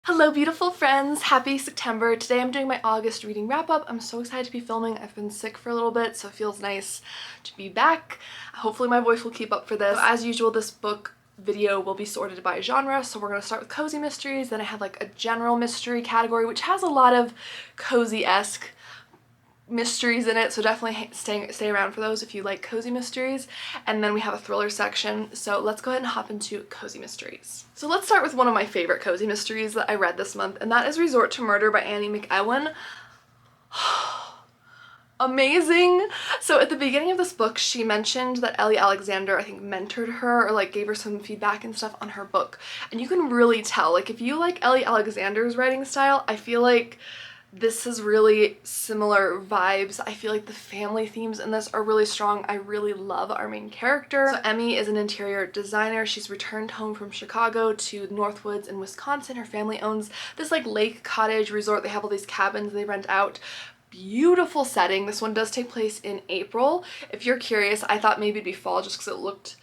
Hello beautiful friends, happy September. Today I'm doing my August reading wrap up. I'm so excited to be filming. I've been sick for a little bit, so it feels nice to be back. Hopefully my voice will keep up for this. So as usual, this book video will be sorted by genre, so we're going to start with cozy mysteries, then I have like a general mystery category which has a lot of cozy-esque mysteries in it, so definitely stay around for those if you like cozy mysteries. And then we have a thriller section, so let's go ahead and hop into cozy mysteries. So let's start with one of my favorite cozy mysteries that I read this month, and that is Resort to Murder by Annie McEwen. Amazing! So at the beginning of this book, she mentioned that Ellie Alexander, I think, mentored her or like gave her some feedback and stuff on her book. And you can really tell, like if you like Ellie Alexander's writing style, I feel like this has really similar vibes. I feel like the family themes in this are really strong. I really love our main character. So Emmy is an interior designer. She's returned home from Chicago to Northwoods in Wisconsin. Her family owns this like lake cottage resort. They have all these cabins they rent out. Beautiful setting. This one does take place in April. If you're curious, I thought maybe it'd be fall just because it looked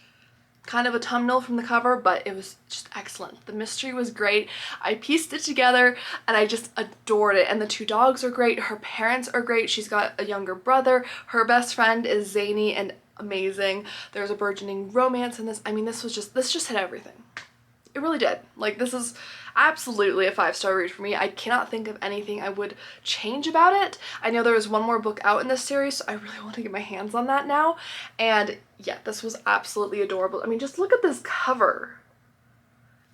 kind of autumnal from the cover, but it was just excellent. The mystery was great. I pieced it together and I just adored it. And the two dogs are great. Her parents are great. She's got a younger brother. Her best friend is zany and amazing. There's a burgeoning romance in this. I mean, this just hit everything. It really did. Like, this is absolutely a 5-star read for me. I cannot think of anything I would change about it. I know there is one more book out in this series, so I really want to get my hands on that now. And yeah, this was absolutely adorable. I mean, just look at this cover.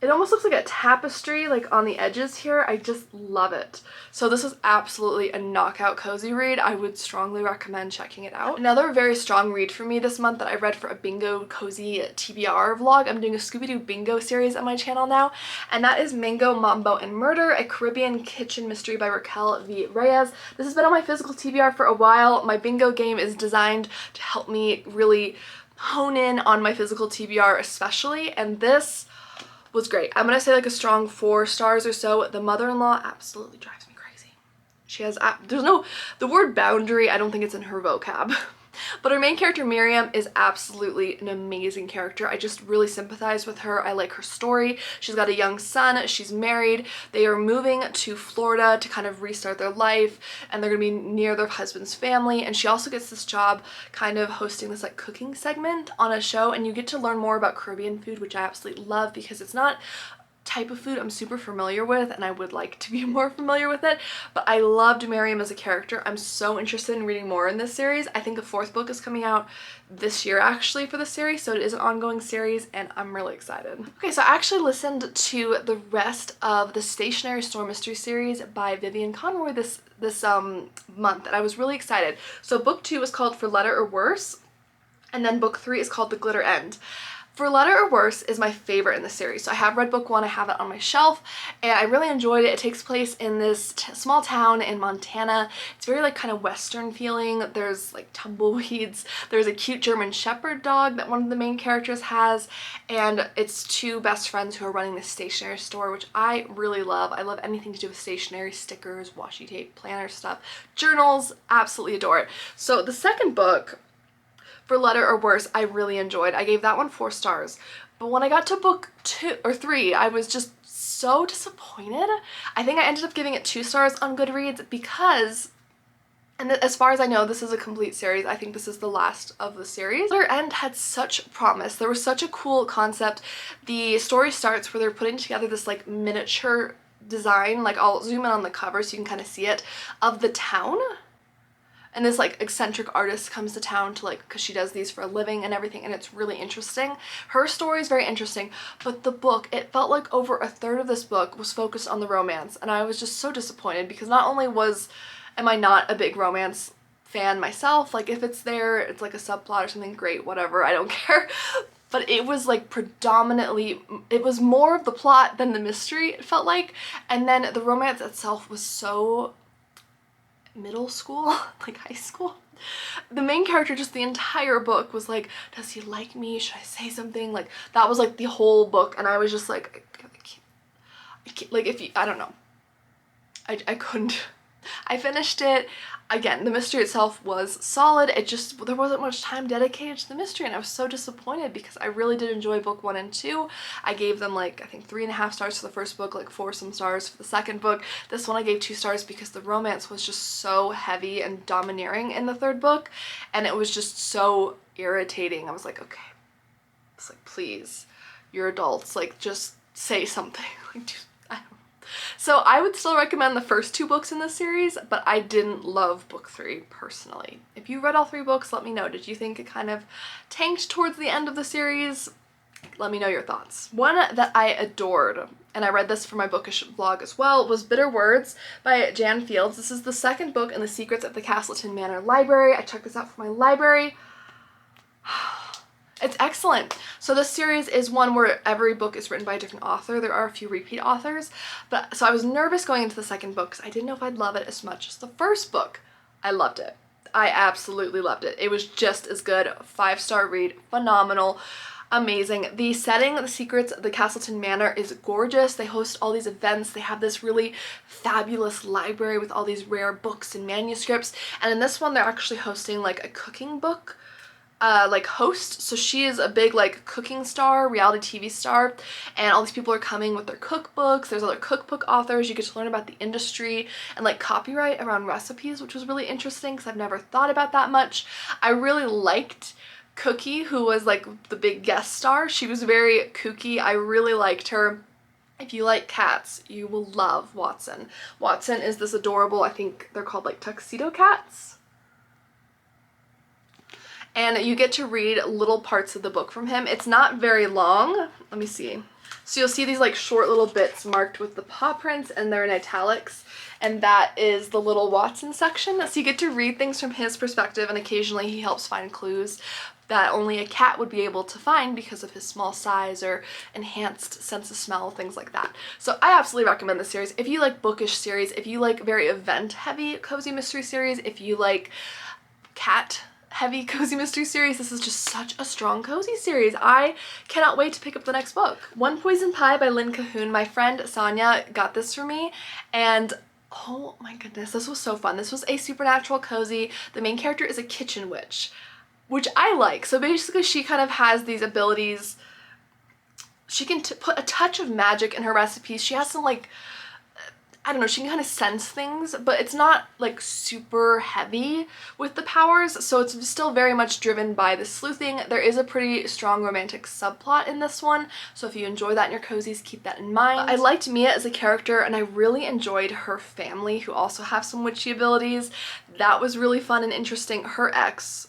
It almost looks like a tapestry, like on the edges here. I just love it. So this was absolutely a knockout cozy read. I would strongly recommend checking it out. Another very strong read for me this month that I read for a bingo cozy TBR vlog. I'm doing a Scooby-Doo bingo series on my channel now, and that is Mango, Mambo, and Murder, a Caribbean kitchen mystery by Raquel V. Reyes. This has been on my physical TBR for a while. My bingo game is designed to help me really hone in on my physical TBR especially, and this was great. I'm gonna say like a strong 4 stars or so. The mother-in-law absolutely drives me crazy. She has, the word boundary, I don't think it's in her vocab. But her main character, Miriam, is absolutely an amazing character. I just really sympathize with her. I like her story. She's got a young son. She's married. They are moving to Florida to kind of restart their life, and they're gonna be near their husband's family. And she also gets this job kind of hosting this like cooking segment on a show, and you get to learn more about Caribbean food, which I absolutely love because it's not type of food I'm super familiar with, and I would like to be more familiar with it, but I loved Miriam as a character. I'm so interested in reading more in this series. I think a 4th book is coming out this year actually for the series, so it is an ongoing series and I'm really excited. Okay, so I actually listened to the rest of the Stationery Store Mystery Series by Vivian Conroy this month, and I was really excited. So book 2 is called For Letter or Worse, and then book 3 is called The Glitter End. For Letter or Worse is my favorite in the series. So I have read book 1, I have it on my shelf, and I really enjoyed it. It takes place in this small town in Montana. It's very like kind of western feeling. There's like tumbleweeds. There's a cute German shepherd dog that one of the main characters has, and it's 2 best friends who are running this stationery store, which I really love. I love anything to do with stationery, stickers, washi tape, planner stuff, journals, absolutely adore it. So the second book, For Letter or Worse, I really enjoyed. I gave that one 4 stars. But when I got to book 2 or 3, I was just so disappointed. I think I ended up giving it 2 stars on Goodreads because, and as far as I know, this is a complete series. I think this is the last of the series. Glitter End had such promise. There was such a cool concept. The story starts where they're putting together this like miniature design, like I'll zoom in on the cover so you can kind of see it, of the town. And this like eccentric artist comes to town to like, because she does these for a living and everything, and it's really interesting. Her story is very interesting, but the book, it felt like over a third of this book was focused on the romance, and I was just so disappointed because not only am I not a big romance fan myself, like if it's there, it's like a subplot or something, great, whatever, I don't care. But it was like predominantly, it was more of the plot than the mystery, it felt like, and then the romance itself was so middle school, like high school. The main character just the entire book was like, does he like me? Should I say something? Like that was like the whole book, and I was just like, I can't like if you, I don't know. I couldn't I finished it. Again, the mystery itself was solid. There wasn't much time dedicated to the mystery, and I was so disappointed because I really did enjoy book 1 and 2. I gave them like, I think 3.5 stars for the first book, like 4 some stars for the second book. This one I gave 2 stars because the romance was just so heavy and domineering in the third book, and it was just so irritating. I was like, okay, it's like, please, you're adults, like, just say something. Like, just, I don't know. So I would still recommend the first 2 books in this series, but I didn't love book 3 personally. If you read all 3 books, let me know. Did you think it kind of tanked towards the end of the series? Let me know your thoughts. One that I adored, and I read this for my bookish vlog as well, was Bitter Words by Jan Fields. This is the second book in the Secrets at the Castleton Manor Library. I checked this out for my library. It's excellent. So this series is one where every book is written by a different author. There are a few repeat authors, but so I was nervous going into the second book because I didn't know if I'd love it as much as the first book. I loved it. I absolutely loved it. It was just as good. 5-star read, phenomenal, amazing. The setting, The Secrets of the Castleton Manor, is gorgeous. They host all these events. They have this really fabulous library with all these rare books and manuscripts. And in this one, they're actually hosting like a cooking book like host. So she is a big like cooking star, reality TV star, and all these people are coming with their cookbooks. There's other cookbook authors. You get to learn about the industry and like copyright around recipes, which was really interesting because I've never thought about that much. I really liked Cookie, who was like the big guest star. She was very kooky. I really liked her. If you like cats, you will love Watson. Watson is this adorable, I think they're called like tuxedo cats. And you get to read little parts of the book from him. It's not very long. Let me see. So you'll see these like short little bits marked with the paw prints, and they're in italics, and that is the little Watson section. So you get to read things from his perspective, and occasionally he helps find clues that only a cat would be able to find because of his small size or enhanced sense of smell, things like that. So I absolutely recommend this series. If you like bookish series, if you like very event heavy cozy mystery series, if you like cat heavy cozy mystery series, this is just such a strong cozy series. I cannot wait to pick up the next book. One Poison Pie by Lynn Cahoon. My friend Sonia got this for me, and oh my goodness, this was so fun. This was a supernatural cozy. The main character is a kitchen witch, which I like. So basically she kind of has these abilities. She can put a touch of magic in her recipes. She has some like, I don't know, she can kind of sense things, but it's not like super heavy with the powers, so it's still very much driven by the sleuthing. There is a pretty strong romantic subplot in this one, so if you enjoy that in your cozies, keep that in mind. I liked Mia as a character, and I really enjoyed her family, who also have some witchy abilities. That was really fun and interesting. Her ex,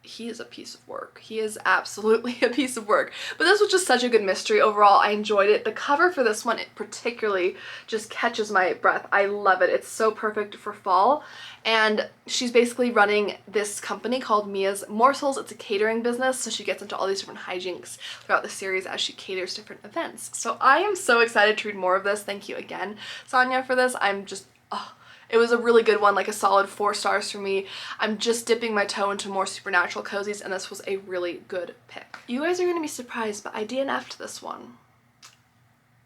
he is a piece of work. He is absolutely a piece of work. But this was just such a good mystery overall. I enjoyed it. The cover for this one, it particularly just catches my breath. I love it. It's so perfect for fall. And she's basically running this company called Mia's Morsels. It's a catering business, so she gets into all these different hijinks throughout the series as she caters different events. So I am so excited to read more of this. Thank you again, Sonia, for this. I'm just, oh, it was a really good one, like a solid 4 stars for me. I'm just dipping my toe into more supernatural cozies, and this was a really good pick. You guys are going to be surprised, but I DNF'd this one.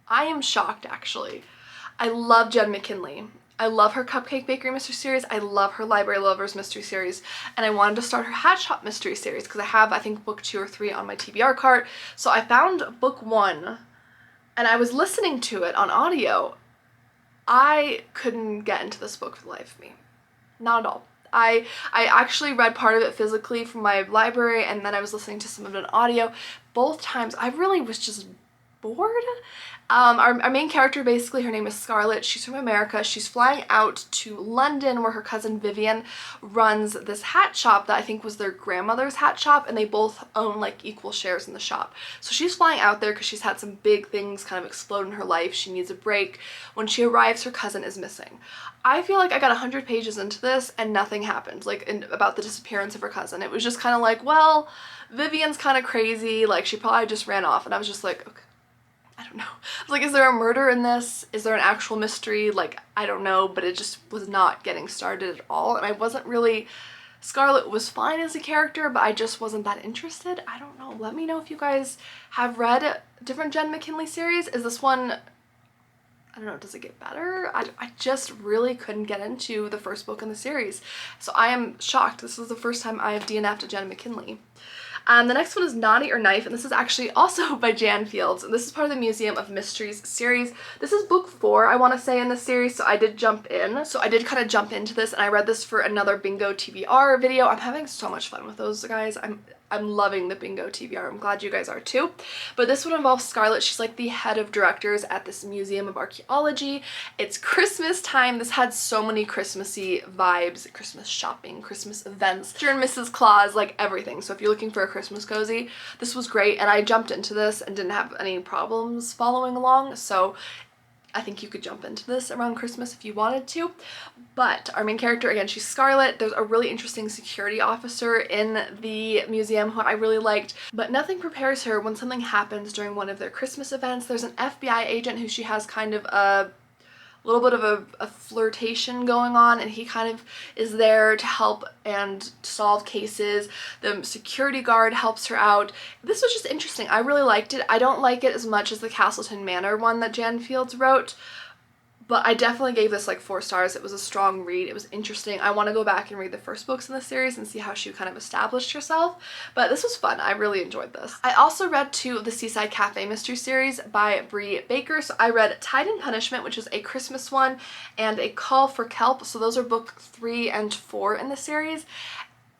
I am shocked, actually. I love Jen McKinley. I love her Cupcake Bakery mystery series. I love her Library Lovers mystery series, and I wanted to start her Hat Shop mystery series because I have, I think, book 2 or 3 on my TBR cart. So I found book 1, and I was listening to it on audio. I couldn't get into this book for the life of me. Not at all. I actually read part of it physically from my library, and then I was listening to some of it on audio. Both times I really was just bored. Our main character, basically, her name is Scarlett. She's from America. She's flying out to London, where her cousin Vivian runs this hat shop that I think was their grandmother's hat shop, and they both own like equal shares in the shop. So she's flying out there because she's had some big things kind of explode in her life. She needs a break. When she arrives, her cousin is missing. I feel like I got 100 pages into this and nothing happened, like about the disappearance of her cousin. It was just kind of like, well, Vivian's kind of crazy, like she probably just ran off, and I was just like, okay. I don't know. I was like, is there a murder in this? Is there an actual mystery? Like, I don't know, but it just was not getting started at all. And I wasn't really, Scarlett was fine as a character, but I just wasn't that interested. I don't know. Let me know if you guys have read different Jen McKinley series. Is this one, I don't know, does it get better? I just really couldn't get into the first book in the series. So I am shocked. This is the first time I have DNF'd Jenna McKinley. The next one is Naughty or Knife, and this is actually also by Jan Fields, and this is part of the Museum of Mysteries series. This is book 4, I want to say, in the series, so I did jump in. So I did kind of jump into this, and I read this for another Bingo TBR video. I'm having so much fun with those, guys. I'm loving the Bingo TBR. I'm glad you guys are too. But this one involves Scarlett. She's like the head of directors at this Museum of Archaeology. It's Christmas time. This had so many Christmassy vibes, Christmas shopping, Christmas events, Mr. and Mrs. Claus, like everything. So if you're looking for a Christmas cozy, this was great. And I jumped into this and didn't have any problems following along. So I think you could jump into this around Christmas if you wanted to. But our main character, again, she's Scarlett. There's a really interesting security officer in the museum who I really liked, but nothing prepares her when something happens during one of their Christmas events. There's an FBI agent who she has kind of a little bit of a flirtation going on, and he kind of is there to help and solve cases. The security guard helps her out. This was just interesting. I really liked it. I don't like it as much as the Castleton Manor one that Jan Fields wrote, but I definitely gave this like 4 stars. It was a strong read. It was interesting. I want to go back and read the first books in the series and see how she kind of established herself, but this was fun. I really enjoyed this. I also read 2 of the Seaside Cafe mystery series by Bree Baker. So I read Tide and Punishment, which is a Christmas one, and A Call for Kelp. So those are book 3 and 4 in the series.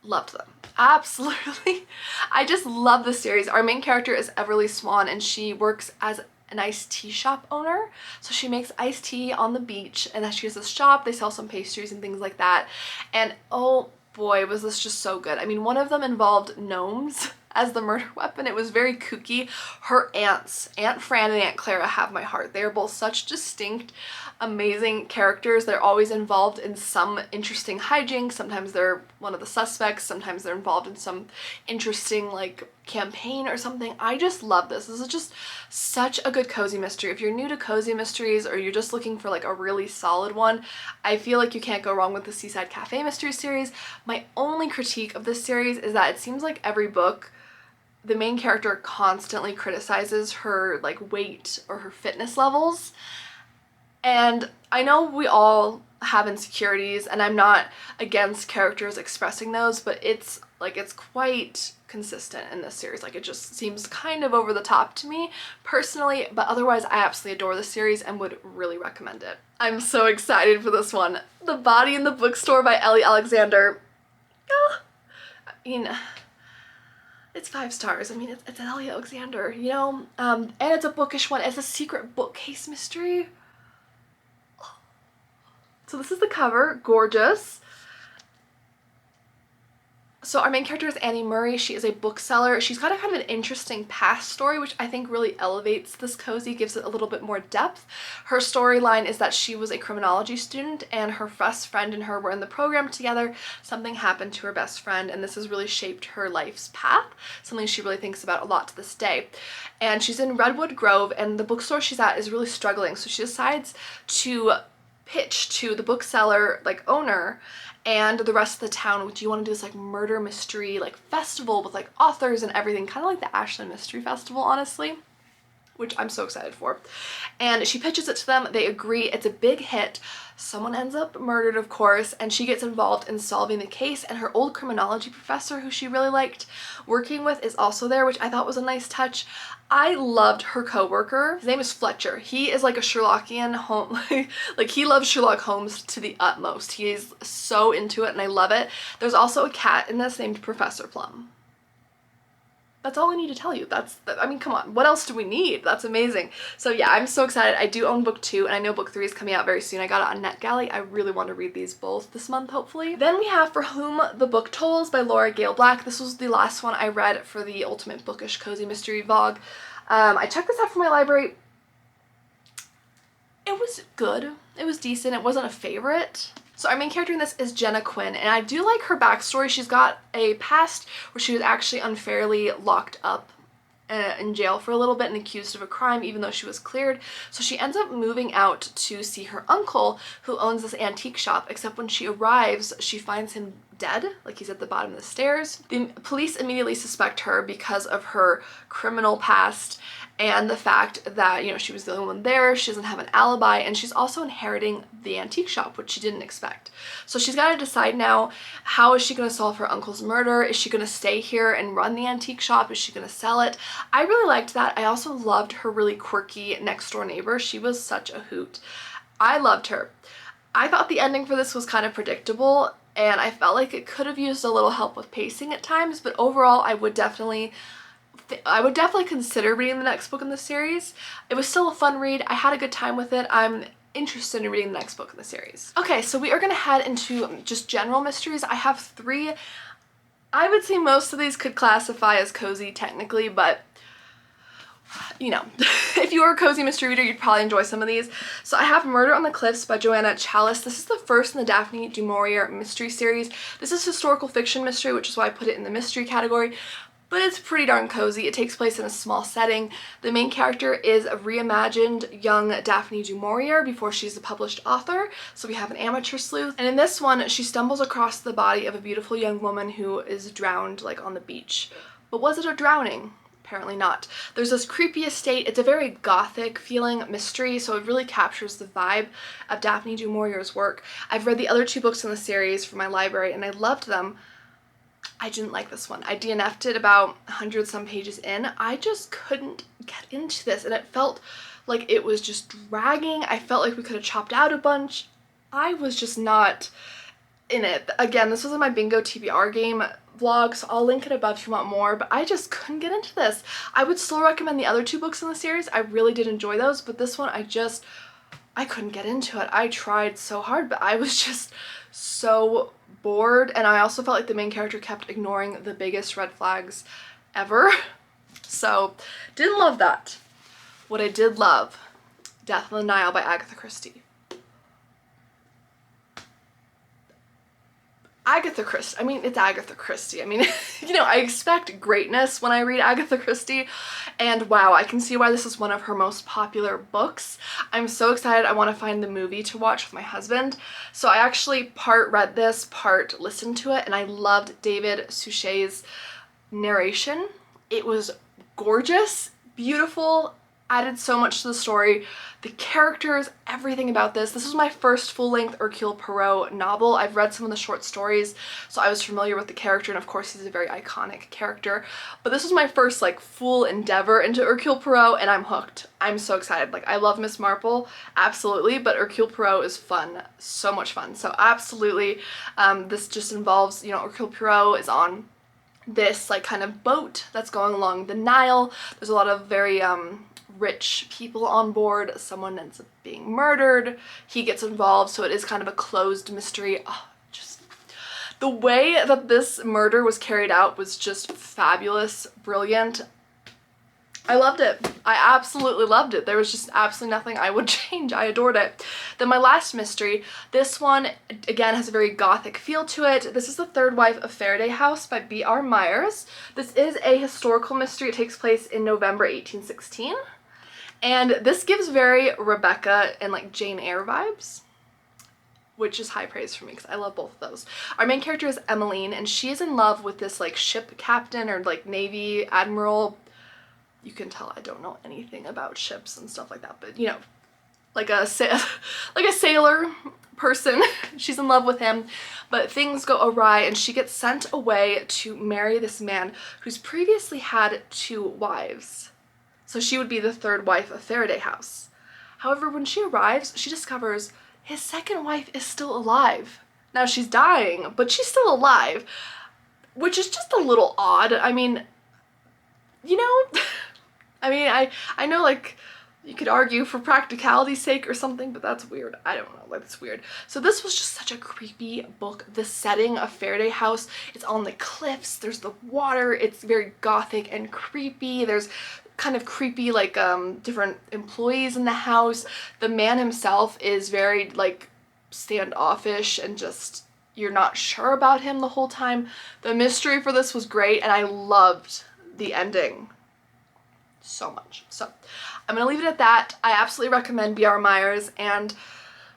Loved them. Absolutely. I just love the series. Our main character is Everly Swan, and she works as an iced tea shop owner. So she makes iced tea on the beach, and then she has this shop. They sell some pastries and things like that. And oh boy, was this just so good. I mean, one of them involved gnomes as the murder weapon. It was very kooky. Her aunts, Aunt Fran and Aunt Clara, have my heart. They are both such distinct, amazing characters. They're always involved in some interesting hijinks. Sometimes they're one of the suspects. Sometimes they're involved in some interesting like campaign or something. I just love this. This is just such a good cozy mystery. If you're new to cozy mysteries or you're just looking for like a really solid one, I feel like you can't go wrong with the Seaside Cafe mystery series. My only critique of this series is that it seems like every book the main character constantly criticizes her like weight or her fitness levels. And I know we all have insecurities, and I'm not against characters expressing those, but it's quite consistent in this series. Like, it just seems kind of over the top to me personally, but otherwise I absolutely adore this series and would really recommend it. I'm so excited for this one. The Body in the Bookstore by Ellie Alexander. I mean, it's 5 stars. I mean, it's Ellie Alexander, you know? And it's a bookish one. It's a secret bookcase mystery. So this is the cover. Gorgeous. So our main character is Annie Murray. She is a bookseller. She's got a kind of an interesting past story, which I think really elevates this cozy, gives it a little bit more depth. Her storyline is that she was a criminology student, and her best friend and her were in the program together. Something happened to her best friend, and this has really shaped her life's path, something she really thinks about a lot to this day. And she's in Redwood Grove, and the bookstore she's at is really struggling, so she decides to pitch to the bookseller like owner and the rest of the town, do you want to do this like murder mystery like festival with like authors and everything, kind of like the Ashland Mystery Festival, honestly, which I'm so excited for. And she pitches it to them. They agree. It's a big hit. Someone ends up murdered, of course, and she gets involved in solving the case, and her old criminology professor, who she really liked working with, is also there, which I thought was a nice touch. I loved her co-worker. His name is Fletcher. He is like a Sherlockian home, like he loves Sherlock Holmes to the utmost. He is so into it, and I love it. There's also a cat in this named Professor Plum. That's all I need to tell you. I mean, come on, what else do we need? That's amazing. So yeah, I'm so excited. I do own book 2, and I know book 3 is coming out very soon. I got it on NetGalley. I really want to read these both this month, hopefully. Then we have For Whom the Book Tolls by Laura Gale Black. This was the last one I read for the Ultimate Bookish Cozy Mystery Vlog. I checked this out from my library. It was good. It was decent. It wasn't a favorite. So our main character in this is Jenna Quinn, and I do like her backstory. She's got a past where she was actually unfairly locked up in jail for a little bit and accused of a crime, even though she was cleared. So she ends up moving out to see her uncle, who owns this antique shop, except when she arrives, she finds him dead, like he's at the bottom of the stairs. The police immediately suspect her because of her criminal past and the fact that, you know, she was the only one there, she doesn't have an alibi, and she's also inheriting the antique shop, which she didn't expect. So she's got to decide now, how is she going to solve her uncle's murder? Is she going to stay here and run the antique shop? Is she going to sell it? I really liked that. I also loved her really quirky next door neighbor. She was such a hoot. I loved her. I thought the ending for this was kind of predictable, and I felt like it could have used a little help with pacing at times, but overall I would definitely consider reading the next book in the series. It was still a fun read. I had a good time with it. I'm interested in reading the next book in the series. Okay, so we are going to head into just general mysteries. I have 3. I would say most of these could classify as cozy technically, but you know, if you are a cozy mystery reader, you'd probably enjoy some of these. So I have Murder on the Cliffs by Joanna Chalice. This is the first in the Daphne du Maurier mystery series. This is historical fiction mystery, which is why I put it in the mystery category, but it's pretty darn cozy. It takes place in a small setting. The main character is a reimagined young Daphne du Maurier before she's a published author. So we have an amateur sleuth, and in this one, she stumbles across the body of a beautiful young woman who is drowned, like on the beach. But was it a drowning? Apparently not. There's this creepy estate. It's a very gothic feeling mystery, so it really captures the vibe of Daphne du Maurier's work. I've read the other 2 books in the series from my library and I loved them. I didn't like this one. I DNF'd it about 100 some pages in. I just couldn't get into this, and it felt like it was just dragging. I felt like we could have chopped out a bunch. I was just not in it. Again, this was in my bingo TBR game vlog, so I'll link it above if you want more, but I just couldn't get into this. I would still recommend the other 2 books in the series. I really did enjoy those, but this one I couldn't get into it. I tried so hard, but I was just so bored, and I also felt like the main character kept ignoring the biggest red flags ever. So didn't love that. What I did love, Death on the Nile by Agatha Christie. Agatha Christie. I mean, it's Agatha Christie. I mean, you know, I expect greatness when I read Agatha Christie, and wow, I can see why this is one of her most popular books. I'm so excited. I want to find the movie to watch with my husband. So I actually part read this, part listened to it, and I loved David Suchet's narration. It was gorgeous, beautiful, added so much to the story. The characters, everything about this. This was my first full-length Hercule Poirot novel. I've read some of the short stories, so I was familiar with the character, and of course he's a very iconic character. But this was my first like full endeavor into Hercule Poirot, and I'm hooked. I'm so excited. Like, I love Miss Marple, absolutely, but Hercule Poirot is fun, so much fun. So absolutely, this just involves, you know, Hercule Poirot is on this like kind of boat that's going along the Nile. There's a lot of very rich people on board. Someone ends up being murdered. He gets involved, so it is kind of a closed mystery. Oh, just the way that this murder was carried out was just fabulous, brilliant. I loved it. I absolutely loved it. There was just absolutely nothing I would change. I adored it. Then my last mystery, this one again has a very gothic feel to it. This is The Third Wife of Faraday House by B.R. Myers. This is a historical mystery. It takes place in November 1816. And this gives very Rebecca and like Jane Eyre vibes, which is high praise for me because I love both of those. Our main character is Emmeline, and she is in love with this like ship captain or like Navy admiral. You can tell I don't know anything about ships and stuff like that, but you know, like a sailor person. She's in love with him, but things go awry and she gets sent away to marry this man who's previously had 2 wives. So she would be the third wife of Faraday House. However, when she arrives, she discovers his second wife is still alive. Now she's dying, but she's still alive, which is just a little odd. I mean, you know, I know like you could argue for practicality's sake or something, but that's weird. I don't know, like it's weird. So this was just such a creepy book. The setting of Faraday House, it's on the cliffs, there's the water, it's very gothic and creepy. There's kind of creepy like different employees in the house. The man himself is very like standoffish and just you're not sure about him the whole time. The mystery for this was great, and I loved the ending so much. So I'm gonna leave it at that. I absolutely recommend B.R. Myers, and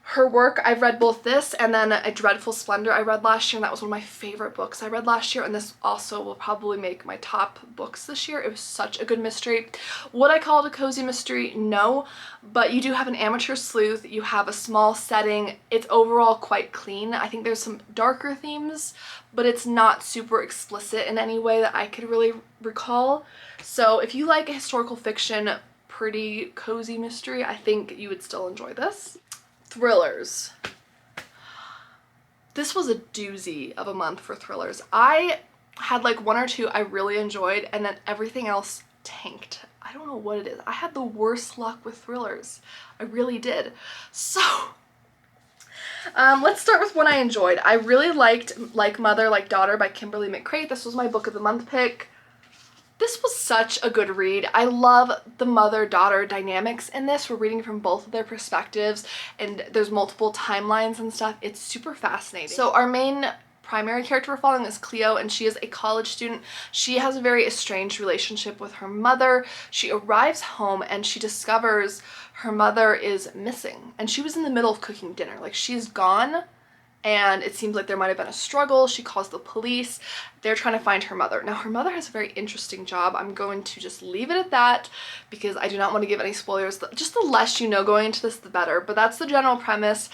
her work, I've read both this and then A Dreadful Splendor I read last year, and that was one of my favorite books I read last year, and this also will probably make my top books this year. It was such a good mystery. Would I call it a cozy mystery? No, but you do have an amateur sleuth, you have a small setting, it's overall quite clean. I think there's some darker themes, but it's not super explicit in any way that I could really recall. So if you like a historical fiction, pretty cozy mystery, I think you would still enjoy this. Thrillers. This was a doozy of a month for thrillers. I had like one or two I really enjoyed, and then everything else tanked. I don't know what it is. I had the worst luck with thrillers. I really did. So let's start with one I enjoyed. I really liked Like Mother, Like Daughter by Kimberly McCreight. This was my book of the month pick. This was such a good read. I love the mother-daughter dynamics in this. We're reading from both of their perspectives, and there's multiple timelines and stuff. It's super fascinating. So our main primary character we're following is Cleo, and she is a college student. She has a very estranged relationship with her mother. She arrives home and she discovers her mother is missing, and she was in the middle of cooking dinner. Like, she's gone, and it seems like there might have been a struggle. She calls the police. They're trying to find her mother. Now, her mother has a very interesting job. I'm going to just leave it at that because I do not want to give any spoilers. Just the less you know going into this, the better. But that's the general premise.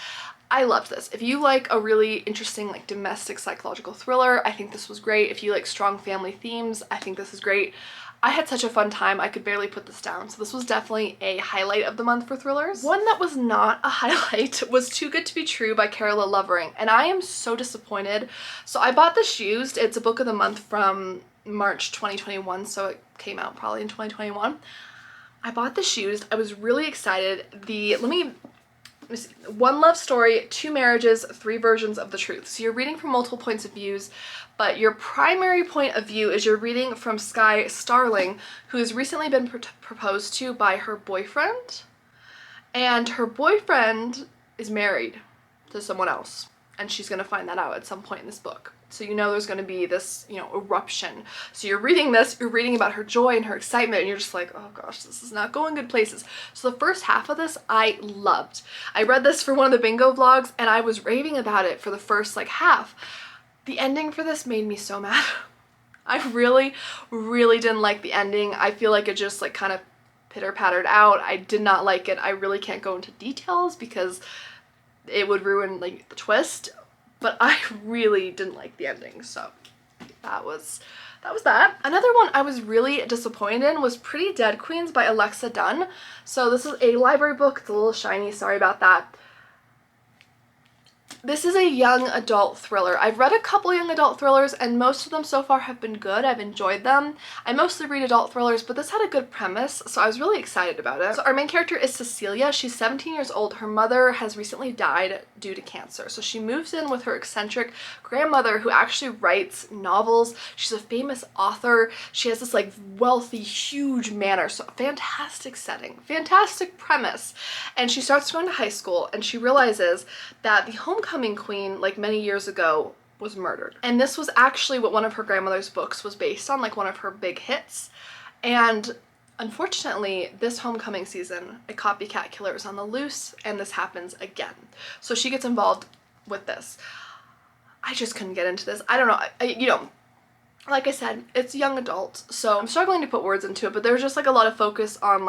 I loved this. If you like a really interesting like domestic psychological thriller, I think this was great. If you like strong family themes, I think this is great. I had such a fun time, I could barely put this down. So this was definitely a highlight of the month for thrillers. One that was not a highlight was Too Good to Be True by Carola Lovering, and I am so disappointed. So I bought this used. It's a book of the month from March 2021, so it came out probably in 2021. I bought this used. I was really excited. Let me see. One love story, two marriages, three versions of the truth. So you're reading from multiple points of views, but your primary point of view is you're reading from Sky Starling, who has recently been proposed to by her boyfriend, and her boyfriend is married to someone else, and she's going to find that out at some point in this book. So you know there's going to be this, eruption. So you're reading this, you're reading about her joy and her excitement, and you're just like, oh gosh, this is not going good places. So the first half of this I loved. I read this for one of the bingo vlogs, and I was raving about it for the first half. The ending for this made me so mad. I really, really didn't like the ending. I feel like it just kind of pitter-pattered out. I did not like it. I really can't go into details because it would ruin the twist, but I really didn't like the ending. So that was that. Another one I was really disappointed in was Pretty Dead Queens by Alexa Dunn. So this is a library book. It's a little shiny, sorry about that. This is a young adult thriller. I've read a couple young adult thrillers, and most of them so far have been good. I've enjoyed them. I mostly read adult thrillers, but this had a good premise, so I was really excited about it. So our main character is Cecilia. She's 17 years old. Her mother has recently died due to cancer, so she moves in with her eccentric grandmother, who actually writes novels. She's a famous author. She has this wealthy, huge manor, so fantastic setting, fantastic premise. And she starts going to high school, and she realizes that the homecoming queen, many years ago, was murdered. And this was actually what one of her grandmother's books was based on, one of her big hits. And unfortunately, this homecoming season, a copycat killer is on the loose, and this happens again. So she gets involved with this. I just couldn't get into this. I don't know. Like I said, it's young adult, so I'm struggling to put words into it, but there's just a lot of focus on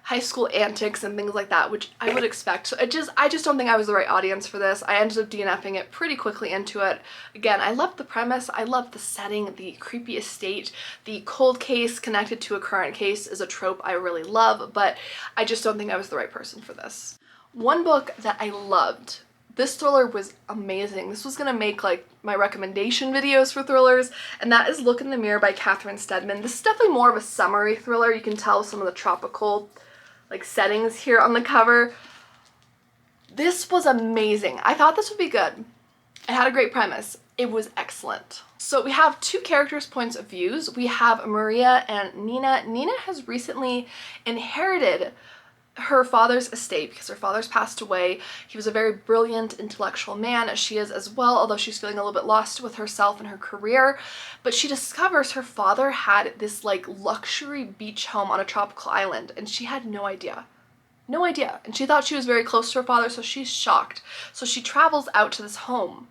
high school antics and things like that, which I would expect. So I just don't think I was the right audience for this. I ended up DNFing it pretty quickly into it. Again, I loved the premise, I loved the setting, the creepy estate, the cold case connected to a current case is a trope I really love, but I just don't think I was the right person for this. One book that I loved, this thriller was amazing. This was gonna make my recommendation videos for thrillers, and that is Look in the Mirror by Catherine Steadman. This is definitely more of a summery thriller. You can tell some of the tropical settings here on the cover. This was amazing. I thought this would be good. It had a great premise. It was excellent. So we have two characters' points of views. We have Maria and Nina. Nina has recently inherited her father's estate because her father's passed away. He was a very brilliant intellectual man. She is as well, although she's feeling a little bit lost with herself and her career. But she discovers her father had this luxury beach home on a tropical island, and she had no idea. No idea. And she thought she was very close to her father, so she's shocked. So she travels out to this home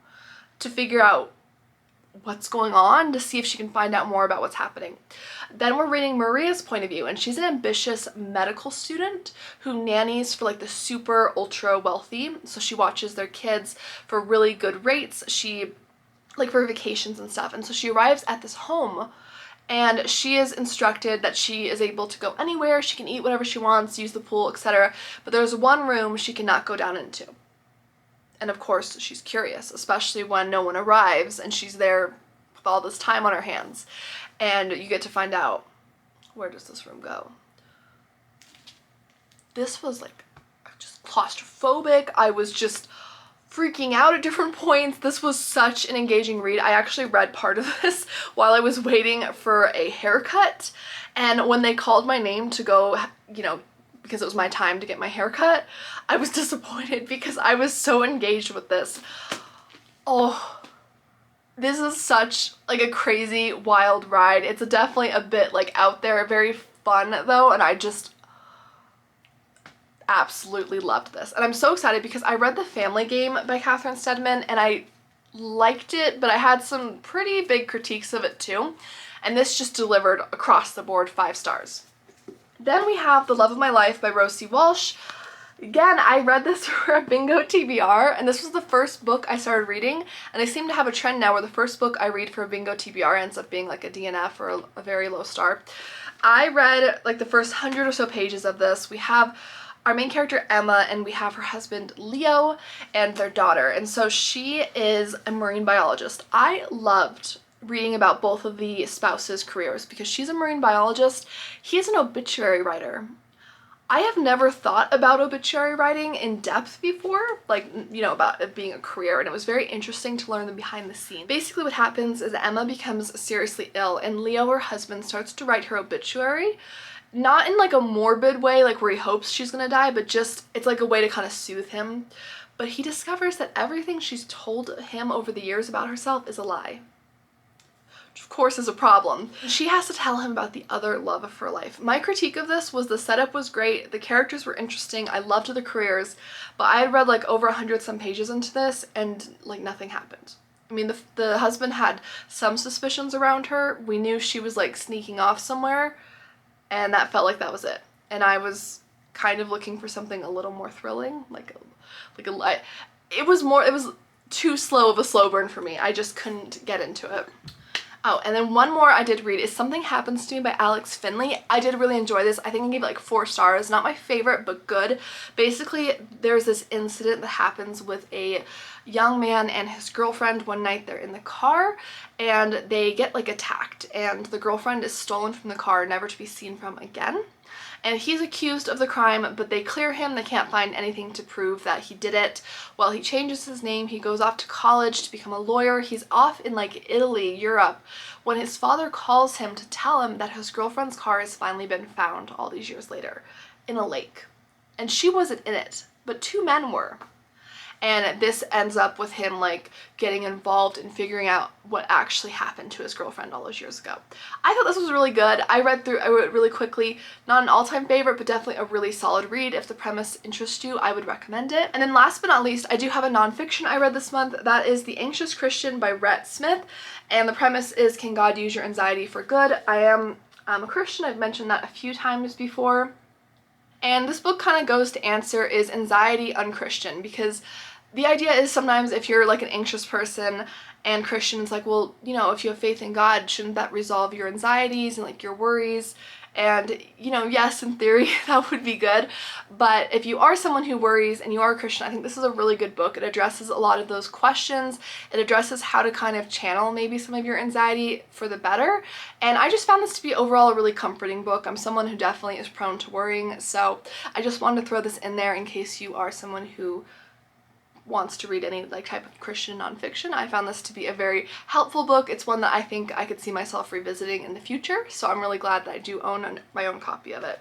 to figure out what's going on, to see if she can find out more about what's happening. Then we're reading Maria's point of view, and she's an ambitious medical student who nannies for like the super ultra wealthy. So she watches their kids for really good rates. She like for vacations and stuff. And so she arrives at this home and she is instructed that she is able to go anywhere, she can eat whatever she wants, use the pool, etc. But there's one room she cannot go down into. And of course, she's curious, especially when no one arrives and she's there with all this time on her hands. And you get to find out, where does this room go? This was like just claustrophobic. I was just freaking out at different points. This was such an engaging read. I actually read part of this while I was waiting for a haircut. And when they called my name to go, you know, because it was my time to get my haircut, I was disappointed because I was so engaged with this. Oh, this is such like a crazy, wild ride. It's definitely a bit like out there, very fun though, and I just absolutely loved this. And I'm so excited because I read The Family Game by Catherine Steadman and I liked it, but I had some pretty big critiques of it too. And this just delivered across the board 5 stars. Then we have The Love of My Life by Rosie Walsh. Again, I read this for a bingo TBR, and this was the first book I started reading, and I seem to have a trend now where the first book I read for a bingo TBR ends up being like a DNF or a very low star. I read like the first 100 or so pages of this. We have our main character Emma, and we have her husband Leo and their daughter, and so she is a marine biologist. I loved reading about both of the spouses' careers because she's a marine biologist, he's an obituary writer. I have never thought about obituary writing in depth before, like, you know, about it being a career, and it was very interesting to learn the behind the scenes. Basically what happens is Emma becomes seriously ill and Leo, her husband, starts to write her obituary. Not in like a morbid way, like where he hopes she's gonna die, but just, it's like a way to kind of soothe him. But he discovers that everything she's told him over the years about herself is a lie. Of course is a problem. She has to tell him about the other love of her life. My critique of this was the setup was great, the characters were interesting, I loved the careers, but I had read like over 100 some pages into this and like nothing happened. I mean, the husband had some suspicions around her. We knew she was like sneaking off somewhere, and that felt like that was it. And I was kind of looking for something a little more thrilling, it was too slow of a slow burn for me. I just couldn't get into it. Oh, and then one more I did read is Something Happens to Me by Alex Finley. I did really enjoy this. I think I gave it like 4 stars. Not my favorite, but good. Basically, there's this incident that happens with a young man and his girlfriend. One night they're in the car and they get like attacked, and the girlfriend is stolen from the car, never to be seen from again. And he's accused of the crime, but they clear him. They can't find anything to prove that he did it. Well, he changes his name. He goes off to college to become a lawyer. He's off in like Italy, Europe, when his father calls him to tell him that his girlfriend's car has finally been found all these years later in a lake. And she wasn't in it, but 2 men were. And this ends up with him like getting involved in figuring out what actually happened to his girlfriend all those years ago. I thought this was really good. I read it really quickly. Not an all-time favorite, but definitely a really solid read. If the premise interests you, I would recommend it. And then last but not least, I do have a nonfiction I read this month. That is The Anxious Christian by Rhett Smith. And the premise is, can God use your anxiety for good? I'm a Christian. I've mentioned that a few times before. And this book kind of goes to answer, is anxiety unchristian? Because the idea is sometimes if you're like an anxious person and Christian, it's like, well, you know, if you have faith in God, shouldn't that resolve your anxieties and like your worries? And, you know, yes, in theory, that would be good. But if you are someone who worries and you are a Christian, I think this is a really good book. It addresses a lot of those questions. It addresses how to kind of channel maybe some of your anxiety for the better. And I just found this to be overall a really comforting book. I'm someone who definitely is prone to worrying. So I just wanted to throw this in there in case you are someone who wants to read any like type of Christian nonfiction. I found this to be a very helpful book. It's one that I think I could see myself revisiting in the future, so I'm really glad that I do own my own copy of it.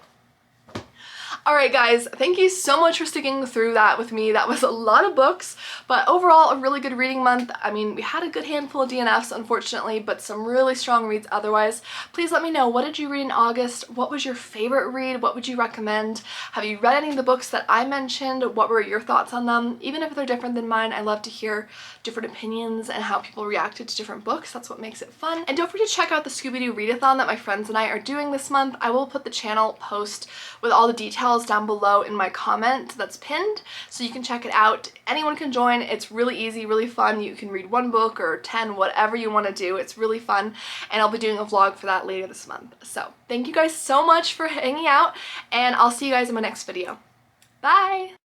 Alright guys, thank you so much for sticking through that with me. That was a lot of books, but overall a really good reading month. I mean, we had a good handful of DNFs unfortunately, but some really strong reads otherwise. Please let me know, what did you read in August? What was your favorite read? What would you recommend? Have you read any of the books that I mentioned? What were your thoughts on them? Even if they're different than mine, I love to hear different opinions and how people reacted to different books. That's what makes it fun. And don't forget to check out the Scooby-Doo readathon that my friends and I are doing this month. I will put the channel post with all the details down below in my comment that's pinned, so you can check it out. Anyone can join. It's really easy, really fun. You can read one book or 10, whatever you want to do. It's really fun, and I'll be doing a vlog for that later this month. So thank you guys so much for hanging out, and I'll see you guys in my next video. Bye!